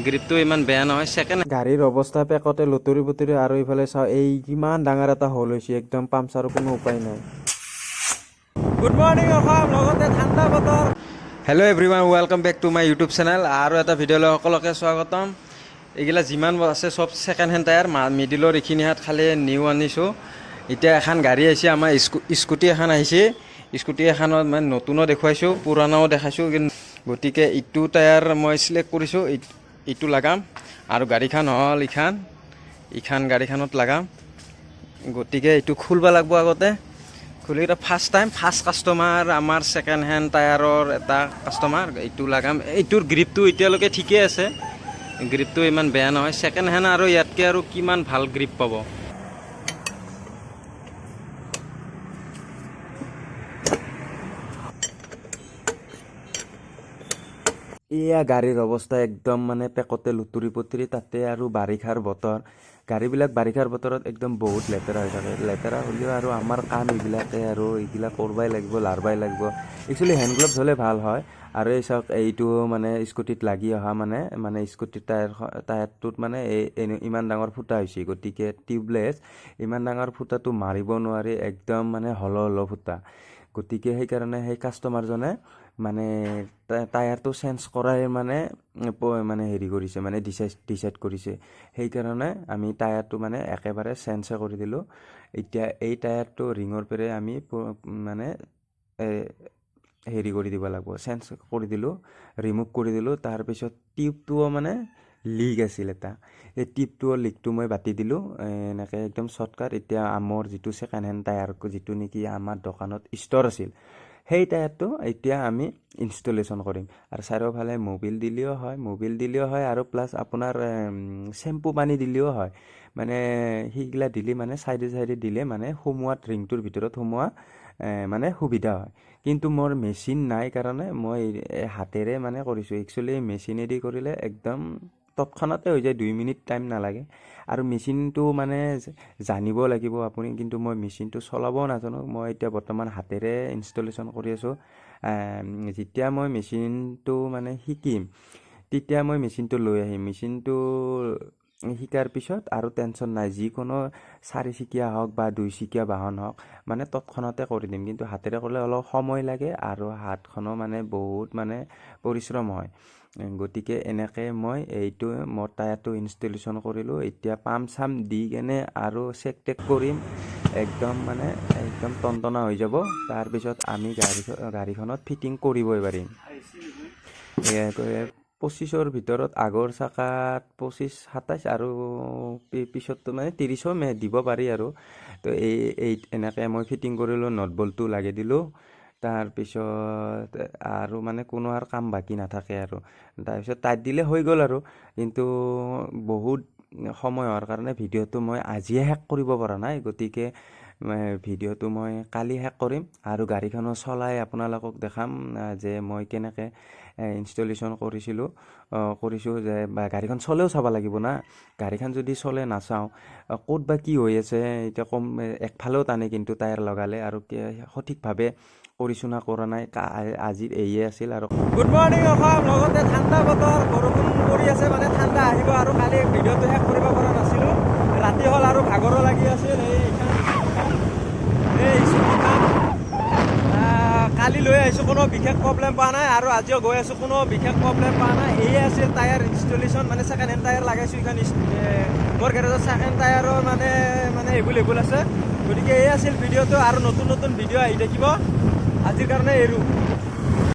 গ্ৰিপটো ইমান বেয়া নহয়। সেকেন্ড গাড়ীৰ অৱস্থা পেকতে লুতুৰি পুতুৰি আৰু ইফালে চাওঁ এই কিমান ডাঙৰ এটা হল হৈছে, একদম পামচাৰৰ কোনো উপায় নাই। গুড মৰ্নিং অসম, লগতে ঠাণ্ডা বতৰ। Hello' everyone, welcome back to my YouTube channel. আৰু এটা ভিডিঅ'লৈ সকলোকে স্বাগতম। এইগিলা যিমান আছে চব ছেকেণ্ড হেণ্ড টায়াৰ, মিডিলৰ এইখিনি হাত খালি নিউ আনিছোঁ। এতিয়া এখন গাড়ী আহিছে, আমাৰ স্কুটি এখন আহিছে। স্কুটি এখনত মানে নতুনো দেখুৱাইছোঁ, পুৰণাও দেখাইছোঁ। গতিকে ইটো টায়াৰ মই চিলেক্ট কৰিছোঁ, ইটো লগাম। আৰু গাড়ীখন হ'ল ইখান গাড়ীখনত লগাম। গতিকে এইটো খুলিব লাগিব আগতে। খুলি ফাৰ্ষ্ট কাষ্টমাৰ আমাৰ ছেকেণ্ড হেণ্ড টায়াৰৰ এটা কাষ্টমাৰ। এইটো লগাম। এইটোৰ গ্ৰিপটো এতিয়ালৈকে ঠিকেই আছে, গ্ৰিপটো ইমান বেয়া নহয়। ছেকেণ্ড হেণ্ড আৰু ইয়াতকৈ আৰু কিমান ভাল গ্ৰিপ পাব। এয়া গাড়ীৰ অৱস্থা একদম মানে পেকতে লুতুৰি পুতুৰি, তাতে আৰু বাৰিষাৰ বতৰ। গাড়ীবিলাক বাৰিষাৰ বতৰত একদম বহুত লেতেৰা হৈ থাকে। লেতেৰা হ'লেও আৰু আমাৰ কাম এইবিলাকে, আৰু এইবিলাক কৰিবই লাগিব, লাৰবাই লাগিব। একচুৱেলি হেণ্ড গ্লভছ হ'লে ভাল হয়। আৰু এই চাওক, এইটো মানে স্কুটিত লাগি অহা মানে স্কুটিৰ টায়াৰটোত মানে ইমান ডাঙৰ ফুটা হৈছে। গতিকে টিউবলেছ, ইমান ডাঙৰ ফুটাটো মাৰিব নোৱাৰি, একদম মানে হল ফুটা। গতিকে সেইকাৰণে সেই কাষ্টমাৰজনে মানে টায়াৰটো চেঞ্জ কৰাই মানে হেৰি কৰিছে, মানে ডিচাইড কৰিছে। সেইকাৰণে আমি টায়াৰটো মানে একেবাৰে চেঞ্জে কৰি দিলোঁ। এতিয়া এই টায়াৰটো ৰিঙৰ পৰাই আমি মানে হেৰি কৰি দিব লাগিব, চেঞ্জ কৰি দিলোঁ, ৰিমুভ কৰি দিলোঁ। তাৰপিছত টিউবটোও মানে লিক আছিল এটা, এই লিকটো মই বাতি দিলোঁ এনেকৈ একদম শ্বৰ্টকাট। এতিয়া আমাৰ যিটো ছেকেণ্ড হেণ্ড টায়াৰ, যিটো নেকি আমাৰ দোকানত ষ্ট'ৰ আছিল, সেই টায়াৰটো এতিয়া আমি ইনষ্টলেশ্যন কৰিম। আৰু চাৰিওফালে মবিল দিলেও হয়, আৰু প্লাছ আপোনাৰ চেম্পু পানী দিলেও হয়। মানে সেইগিলা দিলে মানে চাইডে দিলে মানে সোমোৱাত, ৰিংটোৰ ভিতৰত সোমোৱা মানে সুবিধা হয়। কিন্তু মোৰ মেচিন নাই কাৰণে মই হাতেৰে মানে কৰিছোঁ। একচুৱেলি মেচিনেদি কৰিলে একদম তৎক্ষণাতে হৈ যায়, 2 মিনিট টাইম নালাগে। আৰু মেচিনটো মানে জানিব লাগিব আপুনি, কিন্তু মই মেচিনটো চলাবও নাজানো। মই এতিয়া বৰ্তমান হাতেৰে ইনষ্টলেশ্যন কৰি আছোঁ। যেতিয়া মই মেচিনটো মানে শিকিম, তেতিয়া মই মেচিনটো লৈ আহিম। মেচিনটো শিকাৰ পিছত আৰু টেনশ্যন নাই, যিকোনো 4 চকীয়া হওক বা 2 চকীয়া বাহন হওক, মানে তৎক্ষণাতে কৰি দিম। কিন্তু হাতেৰে কৰিলে অলপ সময় লাগে আৰু হাতখনো মানে বহুত মানে পৰিশ্ৰম হয়। গতিকে এনেকৈ মই এইটো মোৰ টায়াৰটো ইনষ্টলেশ্যন কৰিলোঁ। এতিয়া পাম্প দি কেনে আৰু চেক কৰিম, একদম টনটনা হৈ যাব। তাৰপিছত আমি গাড়ীখনত ফিটিং কৰিবই পাৰিম। 25ৰ ভিতৰত আগৰ চাকাত 25, 27 আৰু পিছততো মানে 30ও দিব পাৰি আৰু। তো এই এনেকৈ মই ফিটিং কৰিলোঁ, নট বল্টটো লাগি দিলোঁ। তাৰপিছত আৰু মানে কোনো আৰু কাম বাকী নাথাকে আৰু। তাৰপিছত টাইট দিলে হৈ গ'ল আৰু। কিন্তু বহুত সময় হোৱাৰ কাৰণে ভিডিঅ'টো মই আজিয়ে শেষ কৰিব পৰা নাই। গতিকে ভিডিঅ'টো মই কালি শেষ কৰিম আৰু গাড়ীখনো চলাই আপোনালোকক দেখাম যে মই কেনেকৈ ইনষ্টলেশ্যন কৰিছোঁ। যে গাড়ীখন চলেও চাব লাগিব না। গাড়ীখন যদি চলে নাচাওঁ, ক'ত বা কি হৈ আছে, এতিয়া একফালেও টানে কিন্তু টায়াৰ লগালে, আৰু সঠিকভাৱে কৰিছোঁ না কৰা নাই। আজিৰ এইয়ে আছিল। আৰু গুড মৰ্নিং অসম, লগতে ঠাণ্ডা বতৰ, বৰষুণ পৰি আছে, মানে ঠাণ্ডা আহিব। আৰু কালি ভিডিঅ'টো শেষ কৰিব পৰা নাছিলোঁ, ৰাতি হ'ল আৰু ভাগৰো লাগি আছিল। এই স্কুটিখন কালি লৈ আহিছোঁ, কোনো বিশেষ প্ৰব্লেম পোৱা নাই। আৰু আজিও গৈ আছোঁ, কোনো বিশেষ প্ৰব্লেম পোৱা নাই। এয়ে আছিল টায়াৰ ইনষ্টলেশ্যন, মানে ছেকেণ্ড হেণ্ড টায়াৰ লগাইছোঁ। এইখন মোৰ গেৰেজত ছেকেণ্ড টায়াৰৰ মানে এভেইলেবল আছে। গতিকে এই আছিল ভিডিঅ'টো, আৰু নতুন ভিডিঅ' আহি থাকিব। আজিৰ কাৰণে এৰোঁ।